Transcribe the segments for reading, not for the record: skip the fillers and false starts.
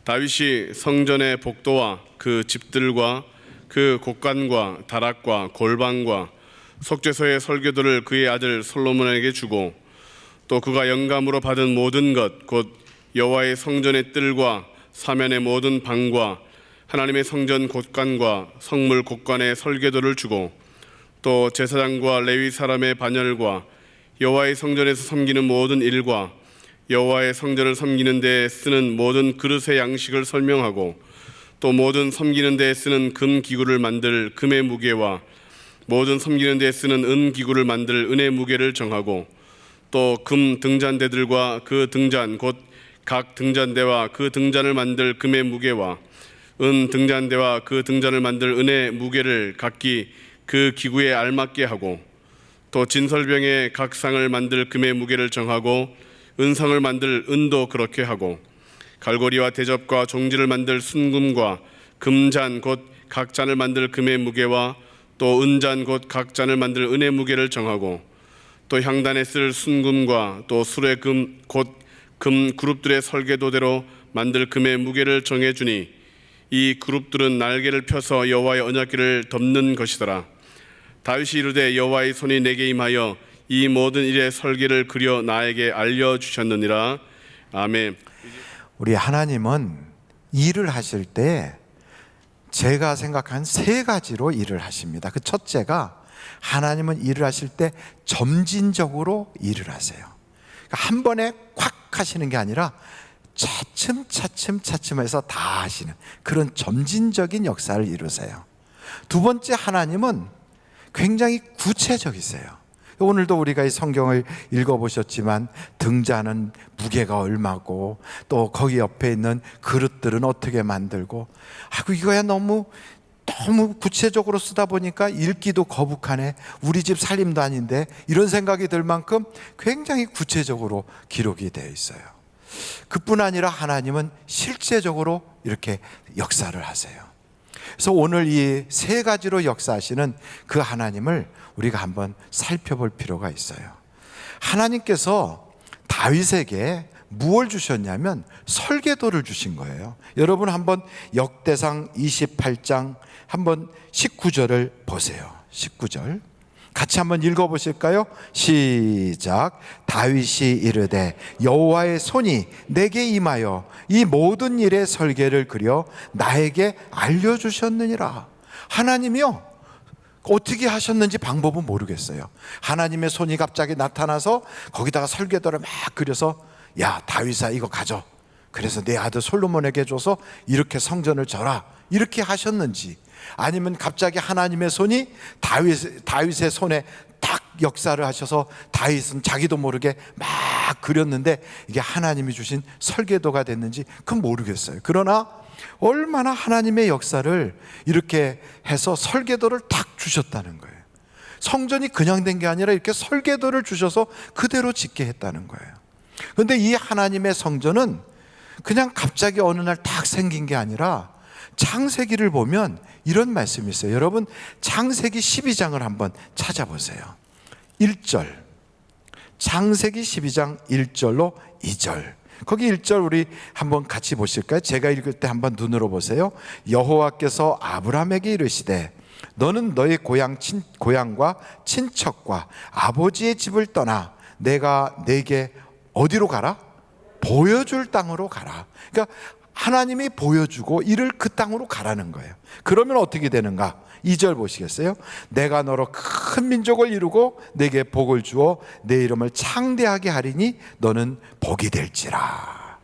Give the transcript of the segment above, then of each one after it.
다윗이 성전의 복도와 그 집들과 그 곡간과 다락과 골방과 속죄소의 설계도를 그의 아들 솔로몬에게 주고 또 그가 영감으로 받은 모든 것 곧 여호와의 성전의 뜰과 사면의 모든 방과 하나님의 성전 곳간과 성물 곳간의 설계도를 주고 또 제사장과 레위 사람의 반열과 여호와의 성전에서 섬기는 모든 일과 여호와의 성전을 섬기는 데에 쓰는 모든 그릇의 양식을 설명하고 또 모든 섬기는 데에 쓰는 금 기구를 만들 금의 무게와 모든 섬기는 데에 쓰는 은 기구를 만들 은의 무게를 정하고 또 금 등잔대들과 그 등잔 곧 각 등잔대와 그 등잔을 만들 금의 무게와 은 등잔대와 그 등잔을 만들 은의 무게를 각기 그 기구에 알맞게 하고 또 진설병의 각 상을 만들 금의 무게를 정하고 은상을 만들 은도 그렇게 하고 갈고리와 대접과 종지를 만들 순금과 금잔 곧 각 잔을 만들 금의 무게와 또 은잔 곧 각 잔을 만들 은의 무게를 정하고 또 향단에 쓸 순금과 또 수레 금 곧 금 그룹들의 설계도대로 만들 금의 무게를 정해주니 이 그룹들은 날개를 펴서 여호와의 언약궤를 덮는 것이더라. 다윗이 이르되 여호와의 손이 내게 임하여 이 모든 일의 설계를 그려 나에게 알려주셨느니라. 아멘. 우리 하나님은 일을 하실 때 제가 생각한 세 가지로 일을 하십니다. 그 첫째가 하나님은 일을 하실 때 점진적으로 일을 하세요. 그러니까 한 번에 콱 하시는 게 아니라 차츰 해서 다 하시는 그런 점진적인 역사를 이루세요. 두 번째, 하나님은 굉장히 구체적이세요. 오늘도 우리가 이 성경을 읽어보셨지만 등잔은 무게가 얼마고 또 거기 옆에 있는 그릇들은 어떻게 만들고 이거야 너무 구체적으로 쓰다 보니까 읽기도 거북하네, 우리 집 살림도 아닌데, 이런 생각이 들 만큼 굉장히 구체적으로 기록이 되어 있어요. 그뿐 아니라 하나님은 실제적으로 이렇게 역사를 하세요. 그래서 오늘 이 세 가지로 역사하시는 그 하나님을 우리가 한번 살펴볼 필요가 있어요. 하나님께서 다윗에게 무엇을 주셨냐면 설계도를 주신 거예요. 여러분 한번 역대상 28장 한번 19절을 보세요. 19절 같이 한번 읽어보실까요? 시작. 다윗이 이르되 여호와의 손이 내게 임하여 이 모든 일의 설계를 그려 나에게 알려주셨느니라. 하나님이요, 어떻게 하셨는지 방법은 모르겠어요. 하나님의 손이 갑자기 나타나서 거기다가 설계도를 막 그려서 야 다윗아 이거 가져, 그래서 내 아들 솔로몬에게 줘서 이렇게 성전을 져라, 이렇게 하셨는지, 아니면 갑자기 하나님의 손이 다윗의 손에 딱 역사를 하셔서 다윗은 자기도 모르게 막 그렸는데 이게 하나님이 주신 설계도가 됐는지 그건 모르겠어요. 그러나 얼마나 하나님의 역사를 이렇게 해서 설계도를 딱 주셨다는 거예요. 성전이 그냥 된 게 아니라 이렇게 설계도를 주셔서 그대로 짓게 했다는 거예요. 그런데 이 하나님의 성전은 그냥 갑자기 어느 날 딱 생긴 게 아니라 창세기를 보면 이런 말씀이 있어요. 여러분 창세기 12장을 한번 찾아보세요. 1절, 창세기 12장 1절로 2절, 거기 1절 우리 한번 같이 보실까요? 제가 읽을 때 한번 눈으로 보세요. 여호와께서 아브라함에게 이르시되 너는 너의 고향과 친척과 아버지의 집을 떠나 내가 네게 어디로 가라? 보여줄 땅으로 가라. 그러니까 하나님이 보여주고 이를 그 땅으로 가라는 거예요. 그러면 어떻게 되는가? 2절 보시겠어요? 내가 너로 큰 민족을 이루고 내게 복을 주어 내 이름을 창대하게 하리니 너는 복이 될지라.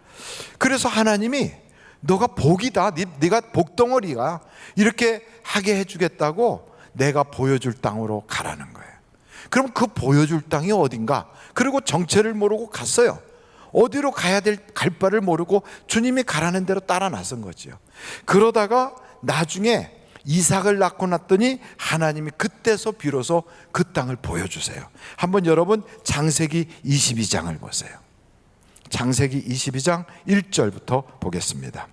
그래서 하나님이 너가 복이다, 네가 복덩어리가 이렇게 하게 해주겠다고 내가 보여줄 땅으로 가라는 거예요. 그럼 그 보여줄 땅이 어딘가? 그리고 정체를 모르고 갔어요. 어디로 갈 바를 모르고 주님이 가라는 대로 따라 나선 거죠. 그러다가 나중에 이삭을 낳고 났더니 하나님이 그때서 비로소 그 땅을 보여주세요. 한번 여러분 창세기 22장을 보세요. 창세기 22장 1절부터 보겠습니다.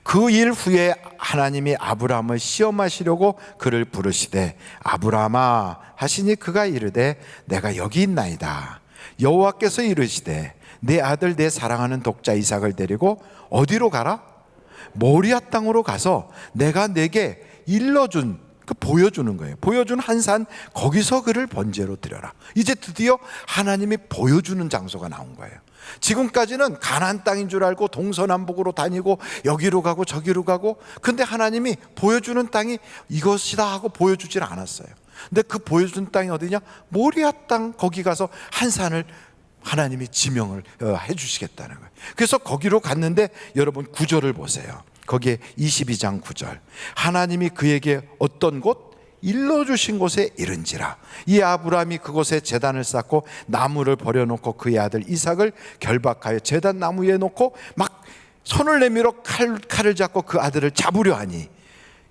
그 일 후에 하나님이 아브라함을 시험하시려고 그를 부르시되 아브라함아 하시니 그가 이르되 내가 여기 있나이다. 여호와께서 이르시되 내 아들 내 사랑하는 독자 이삭을 데리고 어디로 가라? 모리아 땅으로 가서 내가 내게 일러준 보여주는 거예요. 보여준 한 산 거기서 그를 번제로 드려라. 이제 드디어 하나님이 보여주는 장소가 나온 거예요. 지금까지는 가나안 땅인 줄 알고 동서남북으로 다니고 여기로 가고 저기로 가고, 근데 하나님이 보여주는 땅이 이것이다 하고 보여주질 않았어요. 근데 그 보여준 땅이 어디냐? 모리아 땅. 거기 가서 한 산을 하나님이 지명을 해주시겠다는 거예요. 그래서 거기로 갔는데 여러분 구절을 보세요. 거기에 22장 9절, 하나님이 그에게 어떤 곳? 일러주신 곳에 이른지라. 이 아브라함이 그곳에 제단을 쌓고 나무를 버려놓고 그의 아들 이삭을 결박하여 제단 나무 위에 놓고 막 손을 내밀어 칼을 잡고 그 아들을 잡으려 하니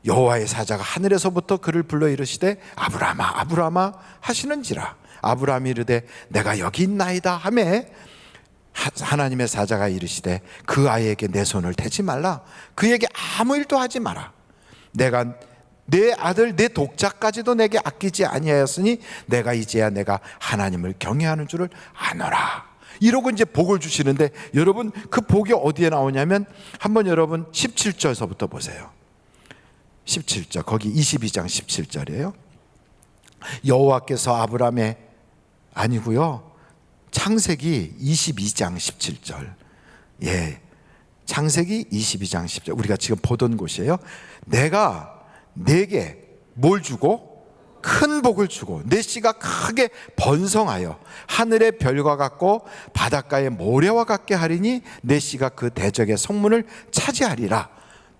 여호와의 사자가 하늘에서부터 그를 불러 이르시되 아브라함아 아브라함아 하시는지라. 아브라함이 이르되 내가 여기 있나이다 하매 하나님의 사자가 이르시되 그 아이에게 내 손을 대지 말라. 그에게 아무 일도 하지 마라. 내가 내 아들 내 독자까지도 내게 아끼지 아니하였으니 내가 이제야 내가 하나님을 경외하는 줄을 아노라. 이러고 이제 복을 주시는데, 여러분 그 복이 어디에 나오냐면 한번 여러분 17절서부터 보세요. 17절, 거기 22장 17절이에요. 여호와께서 아브라함의 아니고요, 창세기 22장 17절. 예, 창세기 22장 10절. 우리가 지금 보던 곳이에요. 내가 내게 뭘 주고? 큰 복을 주고 내 씨가 크게 번성하여 하늘의 별과 같고 바닷가의 모래와 같게 하리니 내 씨가 그 대적의 성문을 차지하리라.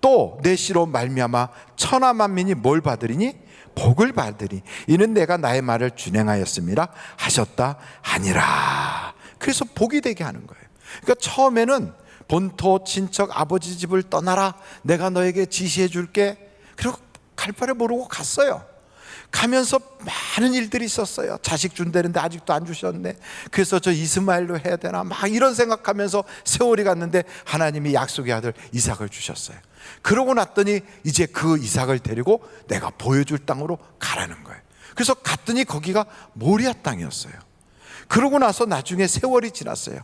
또 내 씨로 말미암아 천하 만민이 뭘 받으리니? 복을 받으리. 이는 내가 나의 말을 준행하였음이라 하셨다 하니라. 그래서 복이 되게 하는 거예요. 그러니까 처음에는 본토 친척 아버지 집을 떠나라, 내가 너에게 지시해 줄게. 그리고 갈 바를 모르고 갔어요. 가면서 많은 일들이 있었어요. 자식 준다는데 아직도 안 주셨네. 그래서 저 이스마엘로 해야 되나 막 이런 생각하면서 세월이 갔는데 하나님이 약속의 아들 이삭을 주셨어요. 그러고 났더니 이제 그 이삭을 데리고 내가 보여줄 땅으로 가라는 거예요. 그래서 갔더니 거기가 모리아 땅이었어요. 그러고 나서 나중에 세월이 지났어요.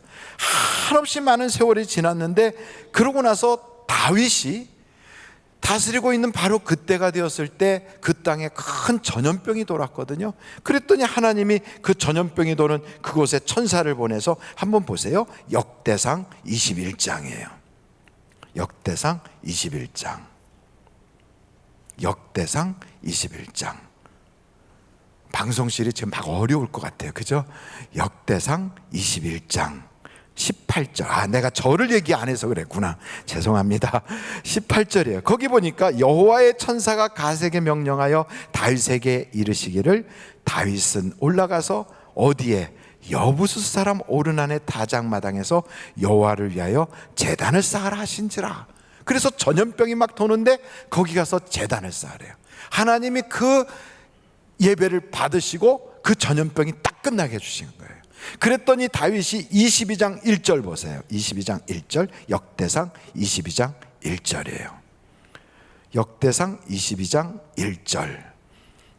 한없이 많은 세월이 지났는데, 그러고 나서 다윗이 다스리고 있는 바로 그때가 되었을 때 그 땅에 큰 전염병이 돌았거든요. 그랬더니 하나님이 그 전염병이 도는 그곳에 천사를 보내서 한번 보세요. 역대상 21장이에요. 역대상 21장. 역대상 21장. 방송실이 지금 막 어려울 것 같아요. 그죠? 역대상 21장 18절. 내가 절을 얘기 안 해서 그랬구나. 죄송합니다. 18절이에요. 거기 보니까 여호와의 천사가 갓에게 명령하여 다윗에게 이르시기를 다윗은 올라가서 어디에? 여부수 사람 오르난의 다장마당에서 여호와를 위하여 제단을 쌓으라 하신지라. 그래서 전염병이 막 도는데 거기 가서 제단을 쌓으래요. 하나님이 그 예배를 받으시고 그 전염병이 딱 끝나게 해주신 거예요. 그랬더니 다윗이 22장 1절 보세요. 22장 1절, 역대상 22장 1절이에요. 역대상 22장 1절.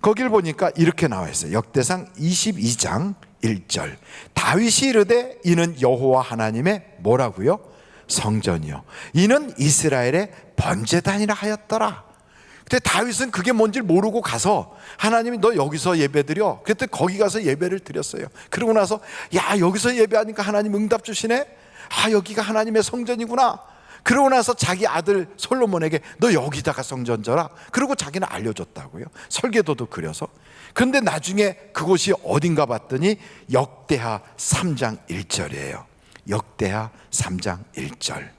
거길 보니까 이렇게 나와 있어요. 역대상 22장 1절. 다윗이 이르되 이는 여호와 하나님의 뭐라고요? 성전이요, 이는 이스라엘의 번제단이라 하였더라. 근데 다윗은 그게 뭔지 모르고 가서 하나님이 너 여기서 예배드려. 그때 거기 가서 예배를 드렸어요. 그러고 나서 야, 여기서 예배하니까 하나님 응답 주시네. 여기가 하나님의 성전이구나. 그러고 나서 자기 아들 솔로몬에게 너 여기다가 성전 져라. 그리고 자기는 알려줬다고요. 설계도도 그려서. 근데 나중에 그곳이 어딘가 봤더니 역대하 3장 1절이에요. 역대하 3장 1절.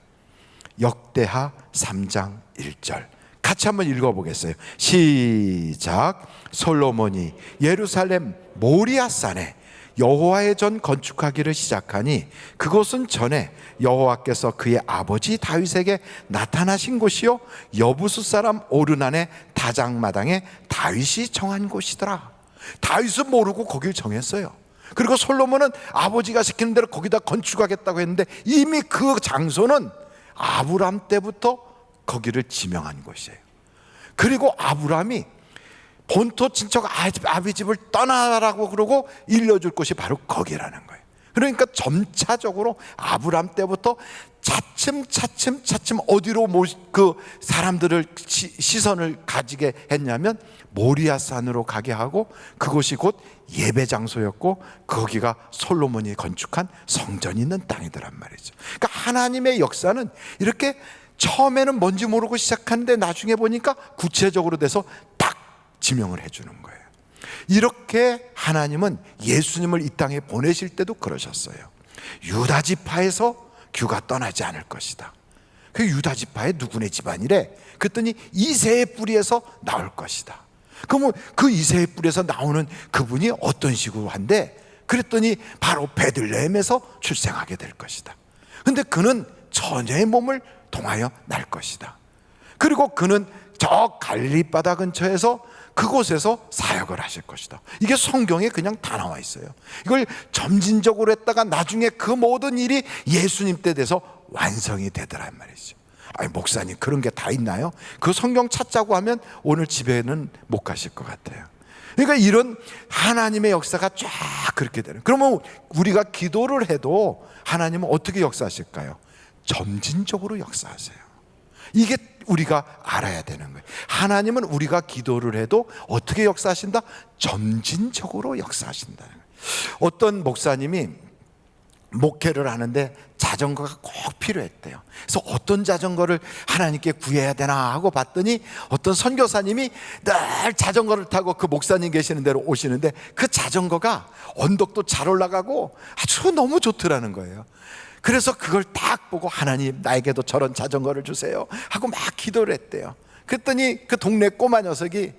역대하 3장 1절. 같이 한번 읽어보겠어요. 시작. 솔로몬이 예루살렘 모리아산에 여호와의 전 건축하기를 시작하니 그곳은 전에 여호와께서 그의 아버지 다윗에게 나타나신 곳이요 여부수 사람 오르난의 다장마당에 다윗이 정한 곳이더라. 다윗은 모르고 거길 정했어요. 그리고 솔로몬은 아버지가 시키는 대로 거기다 건축하겠다고 했는데 이미 그 장소는 아브람 때부터 거기를 지명한 곳이에요. 그리고 아브람이 본토 친척 아비 집을 떠나라고 그러고 일러줄 곳이 바로 거기라는 거예요. 그러니까 점차적으로 아브람 때부터 차츰 어디로 그 사람들을 시선을 가지게 했냐면 모리아산으로 가게 하고, 그곳이 곧 예배 장소였고 거기가 솔로몬이 건축한 성전이 있는 땅이더란 말이죠. 그러니까 하나님의 역사는 이렇게 처음에는 뭔지 모르고 시작하는데 나중에 보니까 구체적으로 돼서 딱 지명을 해주는 거예요. 이렇게 하나님은 예수님을 이 땅에 보내실 때도 그러셨어요. 유다 지파에서 규가 떠나지 않을 것이다. 그 유다 지파의 누구네 집안이래? 그랬더니 이새의 뿌리에서 나올 것이다. 그러면 그 이새의 뿌리에서 나오는 그분이 어떤 식으로 한데? 그랬더니 바로 베들레헴에서 출생하게 될 것이다. 근데 그는 처녀의 몸을 통하여 날 것이다. 그리고 그는 저 갈릴리 바다 근처에서 그곳에서 사역을 하실 것이다. 이게 성경에 그냥 다 나와 있어요. 이걸 점진적으로 했다가 나중에 그 모든 일이 예수님 때 돼서 완성이 되더란 말이죠. 아니, 목사님 그런 게 다 있나요? 그 성경 찾자고 하면 오늘 집에는 못 가실 것 같아요. 그러니까 이런 하나님의 역사가 쫙 그렇게 되는. 그러면 우리가 기도를 해도 하나님은 어떻게 역사하실까요? 점진적으로 역사하세요. 이게 우리가 알아야 되는 거예요. 하나님은 우리가 기도를 해도 어떻게 역사하신다? 점진적으로 역사하신다는 거예요. 어떤 목사님이 목회를 하는데 자전거가 꼭 필요했대요. 그래서 어떤 자전거를 하나님께 구해야 되나 하고 봤더니 어떤 선교사님이 늘 자전거를 타고 그 목사님 계시는 데로 오시는데 그 자전거가 언덕도 잘 올라가고 아주 너무 좋더라는 거예요. 그래서 그걸 딱 보고 하나님 나에게도 저런 자전거를 주세요 하고 막 기도를 했대요. 그랬더니 그 동네 꼬마 녀석이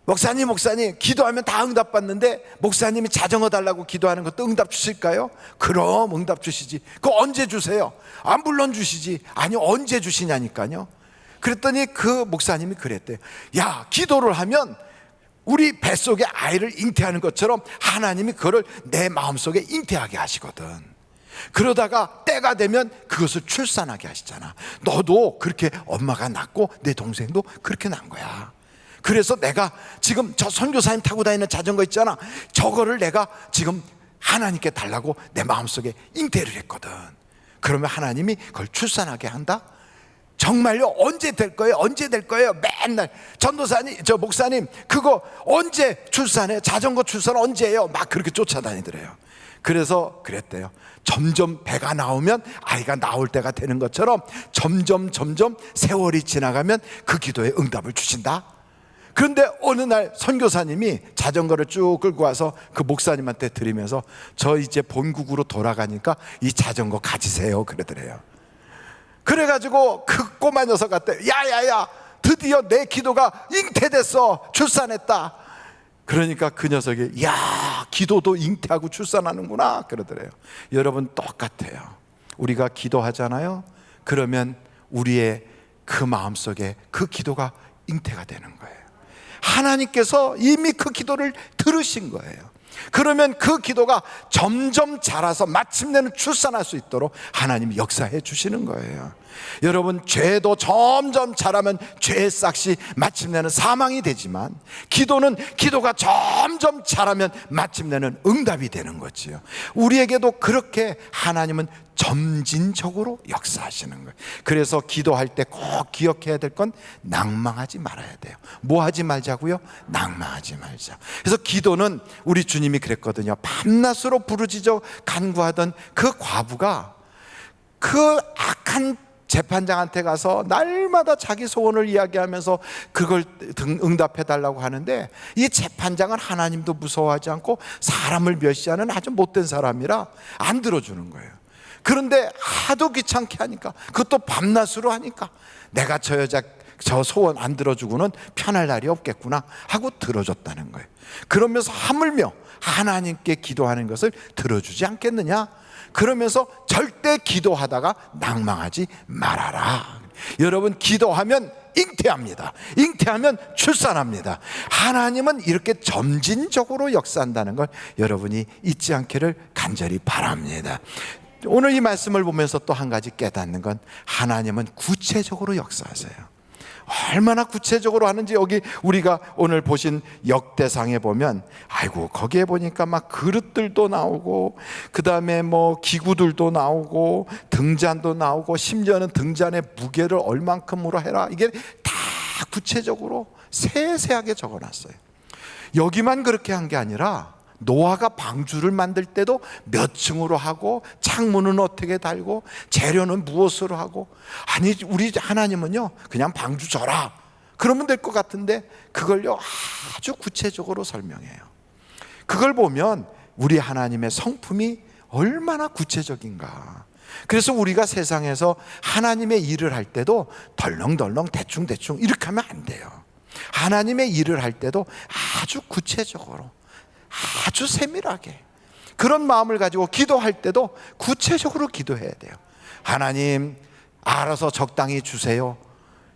목사님 기도하면 다 응답받는데 목사님이 자전거 달라고 기도하는 것도 응답 주실까요? 그럼 응답 주시지. 그거 언제 주세요? 아, 물론 주시지. 아니, 언제 주시냐니까요. 그랬더니 그 목사님이 그랬대요. 야, 기도를 하면 우리 뱃속에 아이를 잉태하는 것처럼 하나님이 그거를 내 마음속에 잉태하게 하시거든. 그러다가 때가 되면 그것을 출산하게 하시잖아. 너도 그렇게 엄마가 낳고 내 동생도 그렇게 난 거야. 그래서 내가 지금 저 선교사님 타고 다니는 자전거 있잖아, 저거를 내가 지금 하나님께 달라고 내 마음속에 잉태를 했거든. 그러면 하나님이 그걸 출산하게 한다? 정말요? 언제 될 거예요? 언제 될 거예요? 맨날 전도사님, 저 목사님 그거 언제 출산해? 자전거 출산 언제예요? 막 그렇게 쫓아다니더래요. 그래서 그랬대요. 점점 배가 나오면 아이가 나올 때가 되는 것처럼 점점 세월이 지나가면 그 기도에 응답을 주신다. 그런데 어느 날 선교사님이 자전거를 쭉 끌고 와서 그 목사님한테 드리면서 저 이제 본국으로 돌아가니까 이 자전거 가지세요 그러더래요. 그래가지고 그 꼬마 녀석한테 야야야 드디어 내 기도가 잉태됐어, 출산했다. 그러니까 그 녀석이 야, 기도도 잉태하고 출산하는구나 그러더래요. 여러분 똑같아요. 우리가 기도하잖아요. 그러면 우리의 그 마음속에 그 기도가 잉태가 되는 거예요. 하나님께서 이미 그 기도를 들으신 거예요. 그러면 그 기도가 점점 자라서 마침내는 출산할 수 있도록 하나님이 역사해 주시는 거예요. 여러분, 죄도 점점 자라면 죄의 싹이 마침내는 사망이 되지만 기도가 점점 자라면 마침내는 응답이 되는 거지요. 우리에게도 그렇게 하나님은 점진적으로 역사하시는 거예요. 그래서 기도할 때 꼭 기억해야 될 건 낭망하지 말아야 돼요. 뭐 하지 말자고요? 낭망하지 말자. 그래서 기도는 우리 주님이 그랬거든요. 밤낮으로 부르짖어 간구하던 그 과부가 그 악한 재판장한테 가서 날마다 자기 소원을 이야기하면서 그걸 응답해달라고 하는데, 이 재판장은 하나님도 무서워하지 않고 사람을 멸시하는 아주 못된 사람이라 안 들어주는 거예요. 그런데 하도 귀찮게 하니까, 그것도 밤낮으로 하니까 내가 저 여자 저 소원 안 들어주고는 편할 날이 없겠구나 하고 들어줬다는 거예요. 그러면서 하물며 하나님께 기도하는 것을 들어주지 않겠느냐? 그러면서 절대 기도하다가 낭망하지 말아라. 여러분, 기도하면 잉태합니다. 잉태하면 출산합니다. 하나님은 이렇게 점진적으로 역사한다는 걸 여러분이 잊지 않기를 간절히 바랍니다. 오늘 이 말씀을 보면서 또 한 가지 깨닫는 건 하나님은 구체적으로 역사하세요. 얼마나 구체적으로 하는지 여기 우리가 오늘 보신 역대상에 보면 아이고 거기에 보니까 막 그릇들도 나오고 그 다음에 뭐 기구들도 나오고 등잔도 나오고 심지어는 등잔의 무게를 얼만큼으로 해라, 이게 다 구체적으로 세세하게 적어놨어요. 여기만 그렇게 한 게 아니라 노아가 방주를 만들 때도 몇 층으로 하고 창문은 어떻게 달고 재료는 무엇으로 하고, 아니 우리 하나님은요 그냥 방주 져라 그러면 될 것 같은데 그걸요 아주 구체적으로 설명해요. 그걸 보면 우리 하나님의 성품이 얼마나 구체적인가. 그래서 우리가 세상에서 하나님의 일을 할 때도 덜렁덜렁 대충대충 이렇게 하면 안 돼요. 하나님의 일을 할 때도 아주 구체적으로 아주 세밀하게 그런 마음을 가지고 기도할 때도 구체적으로 기도해야 돼요. 하나님 알아서 적당히 주세요,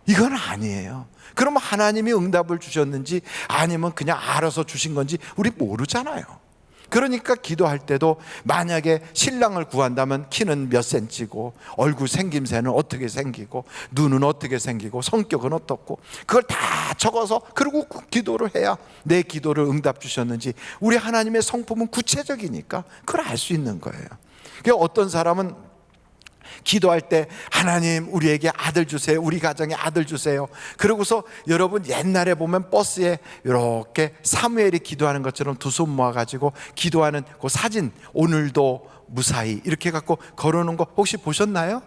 이건 아니에요. 그러면 하나님이 응답을 주셨는지 아니면 그냥 알아서 주신 건지 우리 모르잖아요. 그러니까 기도할 때도 만약에 신랑을 구한다면 키는 몇 센치고 얼굴 생김새는 어떻게 생기고 눈은 어떻게 생기고 성격은 어떻고 그걸 다 적어서 그리고 기도를 해야 내 기도를 응답 주셨는지, 우리 하나님의 성품은 구체적이니까 그걸 알 수 있는 거예요. 그러니까 어떤 사람은 기도할 때 하나님 우리에게 아들 주세요, 우리 가정에 아들 주세요. 그러고서 여러분 옛날에 보면 버스에 이렇게 사무엘이 기도하는 것처럼 두 손 모아가지고 기도하는 그 사진, 오늘도 무사히 이렇게 갖고 걸어놓은 거 혹시 보셨나요?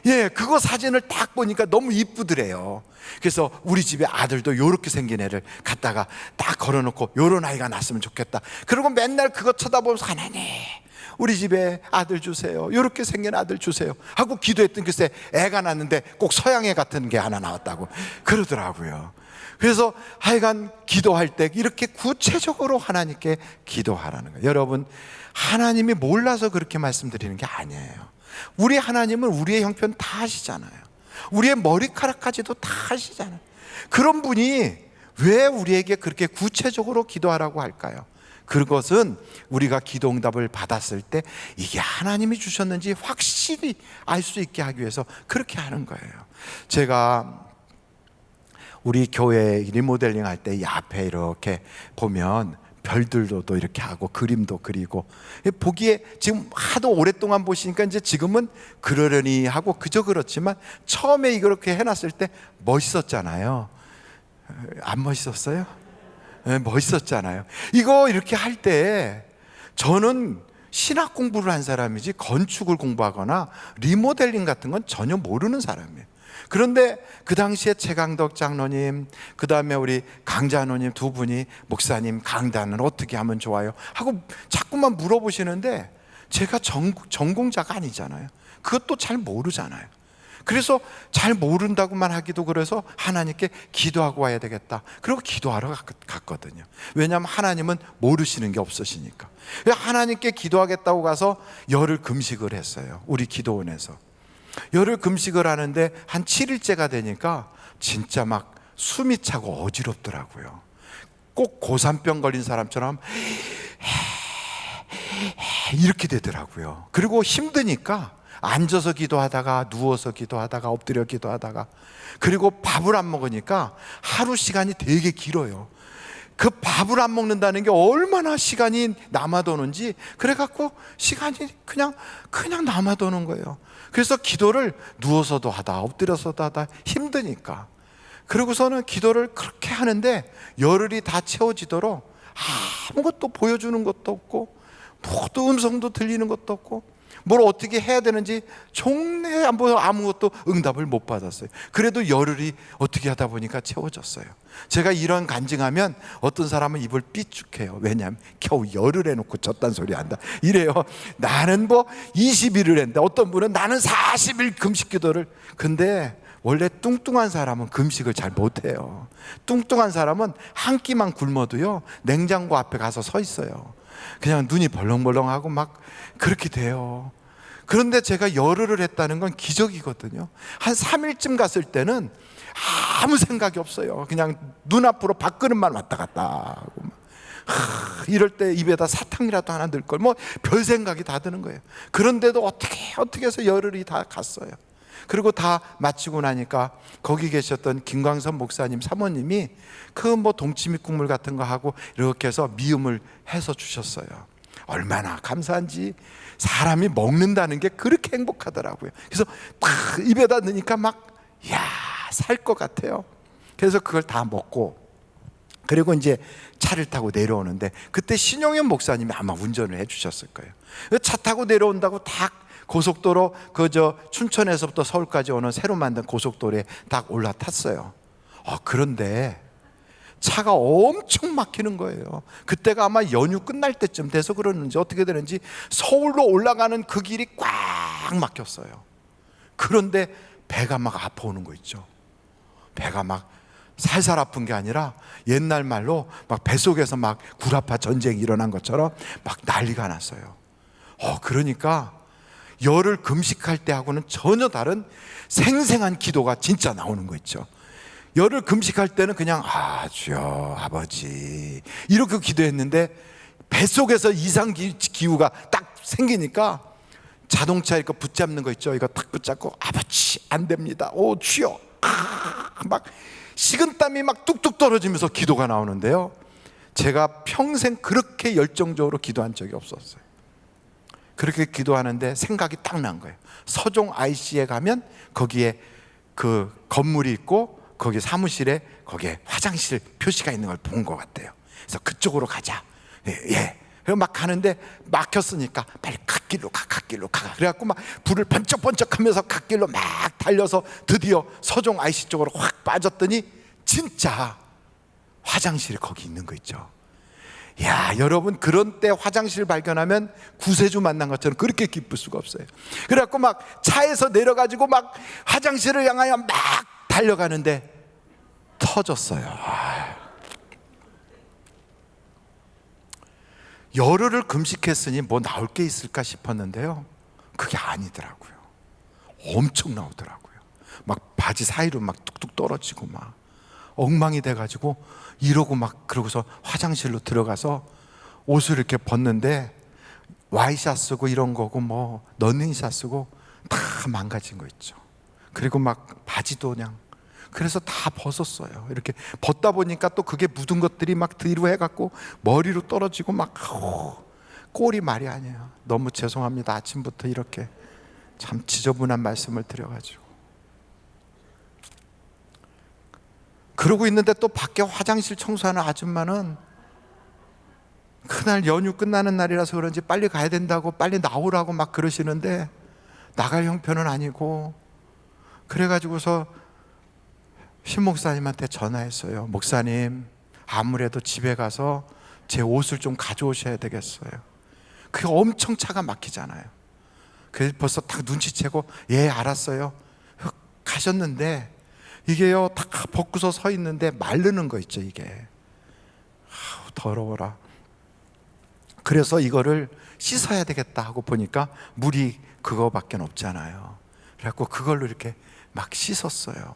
예, 그거 사진을 딱 보니까 너무 이쁘더래요. 그래서 우리 집에 아들도 요렇게 생긴 애를 갖다가 딱 걸어놓고 요런 아이가 났으면 좋겠다. 그리고 맨날 그거 쳐다보면서 하나님 우리 집에 아들 주세요, 이렇게 생긴 아들 주세요 하고 기도했던 글쎄 애가 났는데 꼭 서양애 같은 게 하나 나왔다고 그러더라고요. 그래서 하여간 기도할 때 이렇게 구체적으로 하나님께 기도하라는 거예요. 여러분 하나님이 몰라서 그렇게 말씀드리는 게 아니에요. 우리 하나님은 우리의 형편 다 아시잖아요. 우리의 머리카락까지도 다 아시잖아요. 그런 분이 왜 우리에게 그렇게 구체적으로 기도하라고 할까요? 그것은 우리가 기도 응답을 받았을 때 이게 하나님이 주셨는지 확실히 알 수 있게 하기 위해서 그렇게 하는 거예요. 제가 우리 교회 리모델링 할 때 이 앞에 이렇게 보면 별들도 이렇게 하고 그림도 그리고 보기에 지금 하도 오랫동안 보시니까 이제 지금은 그러려니 하고 그저 그렇지만 처음에 이렇게 해놨을 때 멋있었잖아요. 안 멋있었어요? 네, 멋있었잖아요. 이거 이렇게 할 때 저는 신학 공부를 한 사람이지 건축을 공부하거나 리모델링 같은 건 전혀 모르는 사람이에요. 그런데 그 당시에 최강덕 장로님, 그 다음에 우리 강자노님 두 분이 목사님 강단은 어떻게 하면 좋아요? 하고 자꾸만 물어보시는데 제가 전공자가 아니잖아요. 그것도 잘 모르잖아요. 그래서 잘 모른다고만 하기도 그래서 하나님께 기도하고 와야 되겠다. 그리고 기도하러 갔거든요. 왜냐하면 하나님은 모르시는 게 없으시니까. 하나님께 기도하겠다고 가서 열흘 금식을 했어요. 우리 기도원에서. 열흘 금식을 하는데 한 7일째가 되니까 진짜 막 숨이 차고 어지럽더라고요. 꼭 고산병 걸린 사람처럼 이렇게 되더라고요. 그리고 힘드니까 앉아서 기도하다가 누워서 기도하다가 엎드려 기도하다가, 그리고 밥을 안 먹으니까 하루 시간이 되게 길어요. 그 밥을 안 먹는다는 게 얼마나 시간이 남아도는지 그래갖고 시간이 그냥 남아도는 거예요. 그래서 기도를 누워서도 하다 엎드려서도 하다 힘드니까, 그러고서는 기도를 그렇게 하는데 열흘이 다 채워지도록 아무것도 보여주는 것도 없고 모두 음성도 들리는 것도 없고 뭘 어떻게 해야 되는지 종래 아무것도 응답을 못 받았어요. 그래도 열흘이 어떻게 하다 보니까 채워졌어요. 제가 이런 간증하면 어떤 사람은 입을 삐죽해요. 왜냐하면 겨우 열흘 해놓고 졌단 소리 한다 이래요. 나는 뭐 20일을 했는데 어떤 분은 나는 40일 금식 기도를. 근데 원래 뚱뚱한 사람은 금식을 잘 못해요. 뚱뚱한 사람은 한 끼만 굶어도요 냉장고 앞에 가서 서 있어요. 그냥 눈이 벌렁벌렁하고 막 그렇게 돼요. 그런데 제가 열흘을 했다는 건 기적이거든요. 한 3일쯤 갔을 때는 아무 생각이 없어요. 그냥 눈앞으로 밥그릇만 왔다 갔다 하고 이럴 때 입에다 사탕이라도 하나 넣을 걸 뭐 별 생각이 다 드는 거예요. 그런데도 어떻게 해서 열흘이 다 갔어요. 그리고 다 마치고 나니까 거기 계셨던 김광선 목사님 사모님이 그 뭐 동치미 국물 같은 거 하고 이렇게 해서 미음을 해서 주셨어요. 얼마나 감사한지. 사람이 먹는다는 게 그렇게 행복하더라고요. 그래서 딱 입에다 넣으니까 막 살 것 같아요. 그래서 그걸 다 먹고, 그리고 이제 차를 타고 내려오는데 그때 신용현 목사님이 아마 운전을 해주셨을 거예요. 차 타고 내려온다고 딱 고속도로 춘천에서부터 서울까지 오는 새로 만든 고속도로에 딱 올라탔어요. 그런데 차가 엄청 막히는 거예요. 그때가 아마 연휴 끝날 때쯤 돼서 그러는지 어떻게 되는지 서울로 올라가는 그 길이 꽉 막혔어요. 그런데 배가 막 아파오는 거 있죠. 배가 막 살살 아픈 게 아니라 옛날 말로 막 뱃속에서 막 구라파 전쟁이 일어난 것처럼 막 난리가 났어요. 그러니까 열을 금식할 때하고는 전혀 다른 생생한 기도가 진짜 나오는 거 있죠. 열을 금식할 때는 그냥 주여 아버지 이렇게 기도했는데 뱃속에서 이상 기후가 딱 생기니까 자동차 이거 붙잡는 거 있죠. 이거 딱 붙잡고 아버지 안 됩니다. 주여 막 식은땀이 막 뚝뚝 떨어지면서 기도가 나오는데요, 제가 평생 그렇게 열정적으로 기도한 적이 없었어요. 그렇게 기도하는데 생각이 딱 난 거예요. 서종 IC에 가면 거기에 그 건물이 있고 거기 사무실에 거기에 화장실 표시가 있는 걸 본 것 같아요. 그래서 그쪽으로 가자. 그래서 막 가는데 막혔으니까 빨리 갓길로 가. 그래갖고 막 불을 번쩍번쩍하면서 갓길로 막 달려서 드디어 서종 IC 쪽으로 확 빠졌더니 진짜 화장실이 거기 있는 거 있죠. 여러분, 그런 때 화장실 발견하면 구세주 만난 것처럼 그렇게 기쁠 수가 없어요. 그래갖고 막 차에서 내려가지고 막 화장실을 향하여 막 달려가는데 터졌어요. 열흘을 금식했으니 뭐 나올 게 있을까 싶었는데요, 그게 아니더라고요. 엄청 나오더라고요. 막 바지 사이로 막 뚝뚝 떨어지고 막 엉망이 돼가지고 이러고 막, 그러고서 화장실로 들어가서 옷을 이렇게 벗는데 와이샷 쓰고 이런 거고 뭐 러닝샷 쓰고 다 망가진 거 있죠. 그리고 막 바지도 그냥, 그래서 다 벗었어요. 이렇게 벗다 보니까 또 그게 묻은 것들이 막 뒤로 해갖고 머리로 떨어지고 막 꼴이 말이 아니에요. 너무 죄송합니다. 아침부터 이렇게 참 지저분한 말씀을 드려가지고. 그러고 있는데 또 밖에 화장실 청소하는 아줌마는 그날 연휴 끝나는 날이라서 그런지 빨리 가야 된다고 빨리 나오라고 막 그러시는데 나갈 형편은 아니고, 그래가지고서 신 목사님한테 전화했어요. 목사님, 아무래도 집에 가서 제 옷을 좀 가져오셔야 되겠어요. 그게 엄청 차가 막히잖아요. 그래서 벌써 딱 눈치채고 알았어요 가셨는데, 이게요 다 벗고서 서 있는데 마르는 거 있죠. 이게 더러워라. 그래서 이거를 씻어야 되겠다 하고 보니까 물이 그거밖에 없잖아요. 그래갖고 그걸로 이렇게 막 씻었어요.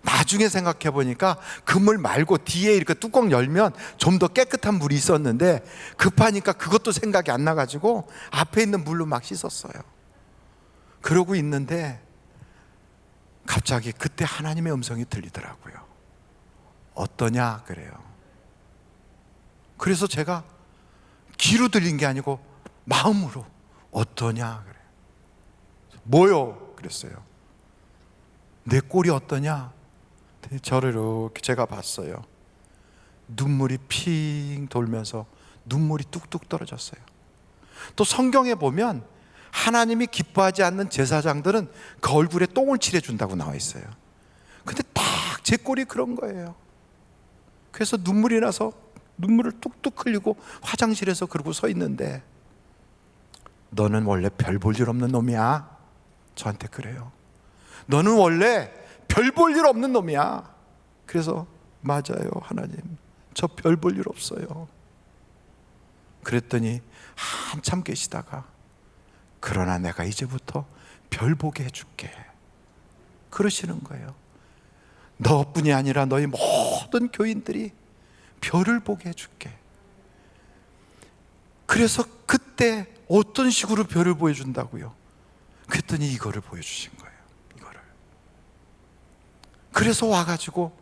나중에 생각해 보니까 그 물 말고 뒤에 이렇게 뚜껑 열면 좀 더 깨끗한 물이 있었는데 급하니까 그것도 생각이 안 나가지고 앞에 있는 물로 막 씻었어요. 그러고 있는데 갑자기 그때 하나님의 음성이 들리더라고요. 어떠냐 그래요. 그래서 제가 귀로 들린 게 아니고 마음으로 어떠냐 그래요. 뭐요? 그랬어요. 내 꼴이 어떠냐? 저를 이렇게 제가 봤어요. 눈물이 핑 돌면서 눈물이 뚝뚝 떨어졌어요. 또 성경에 보면 하나님이 기뻐하지 않는 제사장들은 그 얼굴에 똥을 칠해준다고 나와 있어요. 근데 딱 제 꼴이 그런 거예요. 그래서 눈물이 나서 눈물을 뚝뚝 흘리고 화장실에서 그러고 서 있는데, 너는 원래 별 볼 일 없는 놈이야. 저한테 그래요. 너는 원래 별 볼 일 없는 놈이야. 그래서 맞아요 하나님, 저 별 볼 일 없어요. 그랬더니 한참 계시다가 그러나 내가 이제부터 별 보게 해줄게 그러시는 거예요. 너뿐이 아니라 너희 모든 교인들이 별을 보게 해줄게. 그래서 그때 어떤 식으로 별을 보여준다고요? 그랬더니 이거를 보여주신 거예요. 이거를. 그래서 와가지고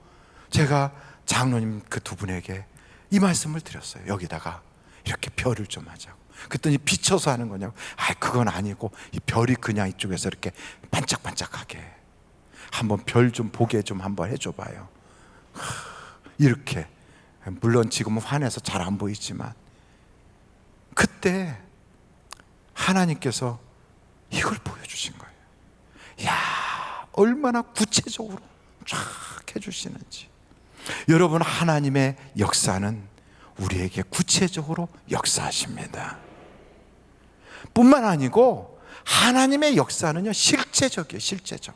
제가 장로님 그 두 분에게 이 말씀을 드렸어요. 여기다가 이렇게 별을 좀 하자고. 그랬더니 비춰서 하는 거냐고. 그건 아니고 이 별이 그냥 이쪽에서 이렇게 반짝반짝하게 한번 별 좀 보게 좀 한번 해줘봐요. 이렇게. 물론 지금은 환해서 잘 안 보이지만 그때 하나님께서 이걸 보여주신 거예요. 야, 얼마나 구체적으로 쫙 해주시는지. 여러분, 하나님의 역사는 우리에게 구체적으로 역사하십니다. 뿐만 아니고 하나님의 역사는요, 실제적이에요. 실제적.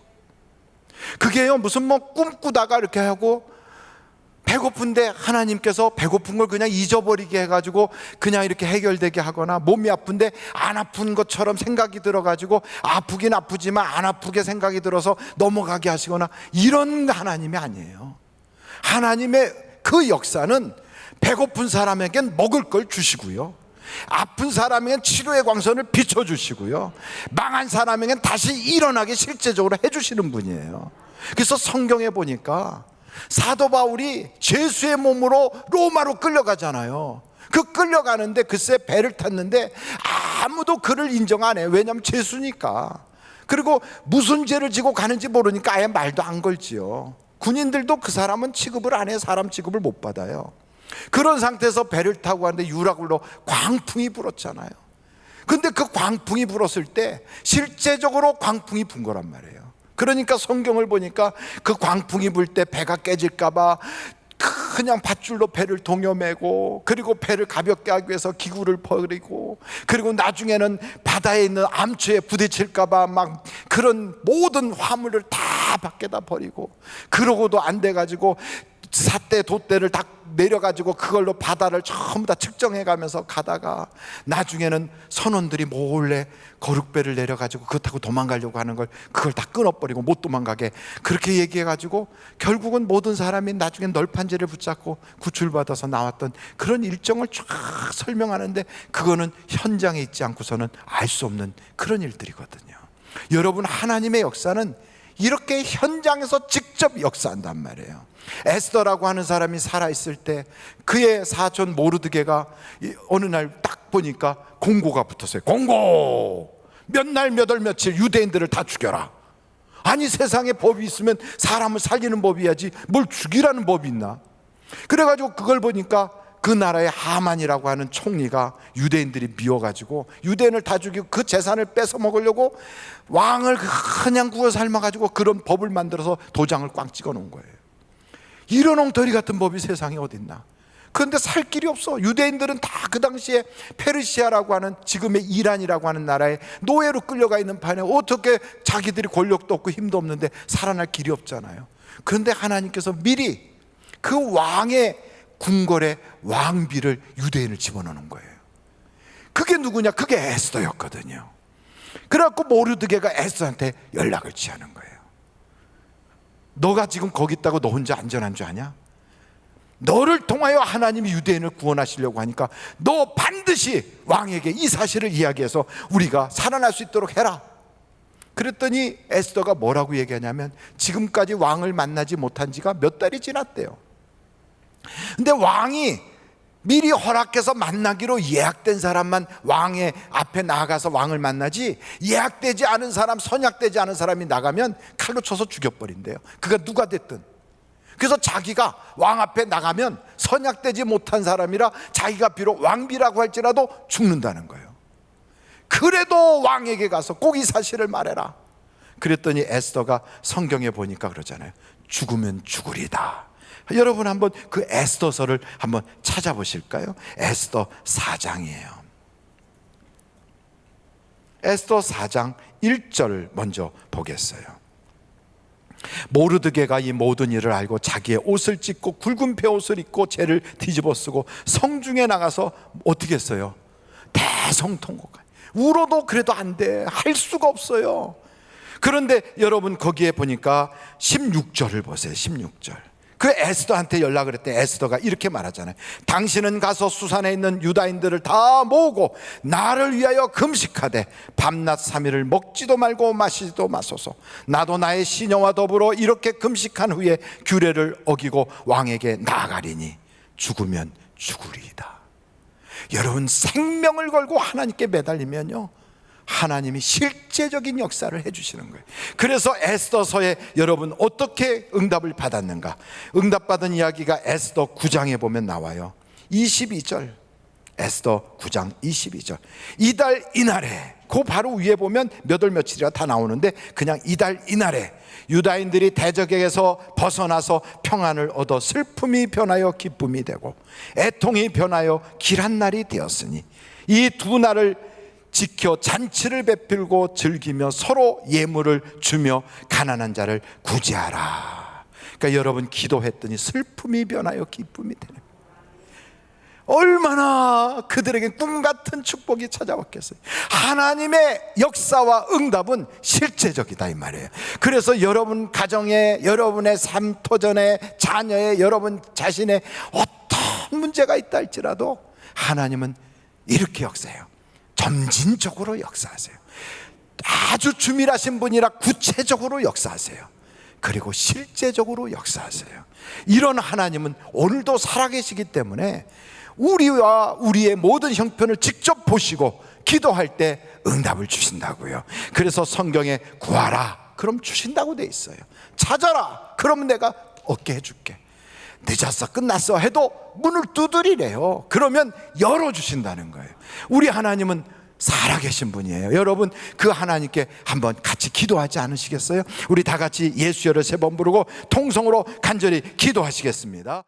그게요, 무슨 꿈꾸다가 이렇게 하고 배고픈데 하나님께서 배고픈 걸 그냥 잊어버리게 해가지고 그냥 이렇게 해결되게 하거나, 몸이 아픈데 안 아픈 것처럼 생각이 들어가지고 아프긴 아프지만 안 아프게 생각이 들어서 넘어가게 하시거나, 이런 하나님이 아니에요. 하나님의 그 역사는 배고픈 사람에겐 먹을 걸 주시고요, 아픈 사람에겐 치료의 광선을 비춰주시고요, 망한 사람에겐 다시 일어나게 실제적으로 해주시는 분이에요. 그래서 성경에 보니까 사도 바울이 죄수의 몸으로 로마로 끌려가잖아요. 그 끌려가는데 글쎄 배를 탔는데 아무도 그를 인정 안 해요. 왜냐하면 죄수니까. 그리고 무슨 죄를 지고 가는지 모르니까 아예 말도 안 걸지요. 군인들도 그 사람은 취급을 안 해요. 사람 취급을 못 받아요. 그런 상태에서 배를 타고 가는데 유라굴로 광풍이 불었잖아요. 근데 그 광풍이 불었을 때 실제적으로 광풍이 분 거란 말이에요. 그러니까 성경을 보니까 그 광풍이 불 때 배가 깨질까봐 그냥 밧줄로 배를 동여매고, 그리고 배를 가볍게 하기 위해서 기구를 버리고, 그리고 나중에는 바다에 있는 암초에 부딪힐까봐 막 그런 모든 화물을 다 밖에다 버리고, 그러고도 안 돼가지고 삿대 돛대를 다 내려가지고 그걸로 바다를 전부 다 측정해가면서 가다가 나중에는 선원들이 몰래 거룩배를 내려가지고 그거 타고 도망가려고 하는 걸 그걸 다 끊어버리고 못 도망가게 그렇게 얘기해가지고 결국은 모든 사람이 나중에 널판지를 붙잡고 구출받아서 나왔던 그런 일정을 쫙 설명하는데, 그거는 현장에 있지 않고서는 알 수 없는 그런 일들이거든요. 여러분, 하나님의 역사는 이렇게 현장에서 직접 역사한단 말이에요. 에스더라고 하는 사람이 살아있을 때 그의 사촌 모르드게가 어느 날 딱 보니까 공고가 붙었어요. 공고! 몇 날 몇 월 며칠 유대인들을 다 죽여라. 아니, 세상에 법이 있으면 사람을 살리는 법이야지 뭘 죽이라는 법이 있나. 그래가지고 그걸 보니까 그 나라의 하만이라고 하는 총리가 유대인들이 미워가지고 유대인을 다 죽이고 그 재산을 뺏어 먹으려고 왕을 그냥 구워 삶아가지고 그런 법을 만들어서 도장을 꽝 찍어 놓은 거예요. 이런 엉터리 같은 법이 세상에 어딨나. 그런데 살 길이 없어. 유대인들은 다 그 당시에 페르시아라고 하는, 지금의 이란이라고 하는 나라에 노예로 끌려가 있는 판에 어떻게 자기들이 권력도 없고 힘도 없는데 살아날 길이 없잖아요. 그런데 하나님께서 미리 그 왕의 궁궐에 왕비를, 유대인을 집어넣는 거예요. 그게 누구냐? 그게 에스더였거든요. 그래갖고 모르드게가 에스더한테 연락을 취하는 거예요. 너가 지금 거기 있다고 너 혼자 안전한 줄 아냐? 너를 통하여 하나님이 유대인을 구원하시려고 하니까 너 반드시 왕에게 이 사실을 이야기해서 우리가 살아날 수 있도록 해라. 그랬더니 에스더가 뭐라고 얘기하냐면, 지금까지 왕을 만나지 못한 지가 몇 달이 지났대요. 근데 왕이 미리 허락해서 만나기로 예약된 사람만 왕의 앞에 나가서 왕을 만나지, 예약되지 않은 사람, 선약되지 않은 사람이 나가면 칼로 쳐서 죽여버린대요. 그가 누가 됐든. 그래서 자기가 왕 앞에 나가면 선약되지 못한 사람이라 자기가 비록 왕비라고 할지라도 죽는다는 거예요. 그래도 왕에게 가서 꼭 이 사실을 말해라. 그랬더니 에스더가 성경에 보니까 그러잖아요. 죽으면 죽으리다. 여러분, 한번 그 에스더서를 한번 찾아보실까요? 에스더 4장이에요. 에스더 4장 1절 먼저 보겠어요. 모르드게가 이 모든 일을 알고 자기의 옷을 찢고 굵은 베옷을 입고 죄를 뒤집어 쓰고 성중에 나가서 어떻게 했어요? 대성통곡. 울어도 그래도 안 돼. 할 수가 없어요. 그런데 여러분, 거기에 보니까 16절을 보세요. 16절. 그 에스더한테 연락을 했대. 에스더가 이렇게 말하잖아요. 당신은 가서 수산에 있는 유다인들을 다 모으고 나를 위하여 금식하되 밤낮 3일을 먹지도 말고 마시지도 마소서. 나도 나의 시녀와 더불어 이렇게 금식한 후에 규례를 어기고 왕에게 나아가리니 죽으면 죽으리이다. 여러분, 생명을 걸고 하나님께 매달리면요, 하나님이 실제적인 역사를 해주시는 거예요. 그래서 에스더서에 여러분 어떻게 응답을 받았는가? 응답받은 이야기가 에스더 9장에 보면 나와요. 22절, 에스더 9장 22절. 이달 이날에, 그 바로 위에 보면 몇 월 며칠이라 다 나오는데 그냥 이달 이날에 유다인들이 대적에게서 벗어나서 평안을 얻어 슬픔이 변하여 기쁨이 되고 애통이 변하여 길한 날이 되었으니 이 두 날을 지켜 잔치를 베풀고 즐기며 서로 예물을 주며 가난한 자를 구제하라. 그러니까 여러분, 기도했더니 슬픔이 변하여 기쁨이 되는, 얼마나 그들에게 꿈같은 축복이 찾아왔겠어요. 하나님의 역사와 응답은 실제적이다 이 말이에요. 그래서 여러분 가정에, 여러분의 삶 터전에, 자녀에, 여러분 자신의 어떤 문제가 있다 할지라도 하나님은 이렇게 역사해요. 점진적으로 역사하세요. 아주 주밀하신 분이라 구체적으로 역사하세요. 그리고 실제적으로 역사하세요. 이런 하나님은 오늘도 살아계시기 때문에 우리와 우리의 모든 형편을 직접 보시고 기도할 때 응답을 주신다고요. 그래서 성경에 구하라, 그럼 주신다고 돼 있어요. 찾아라, 그러면 내가 얻게 해줄게. 늦었어, 끝났어 해도 문을 두드리래요. 그러면 열어주신다는 거예요. 우리 하나님은 살아계신 분이에요. 여러분, 그 하나님께 한번 같이 기도하지 않으시겠어요? 우리 다 같이 예수여를 3번 부르고 통성으로 간절히 기도하시겠습니다.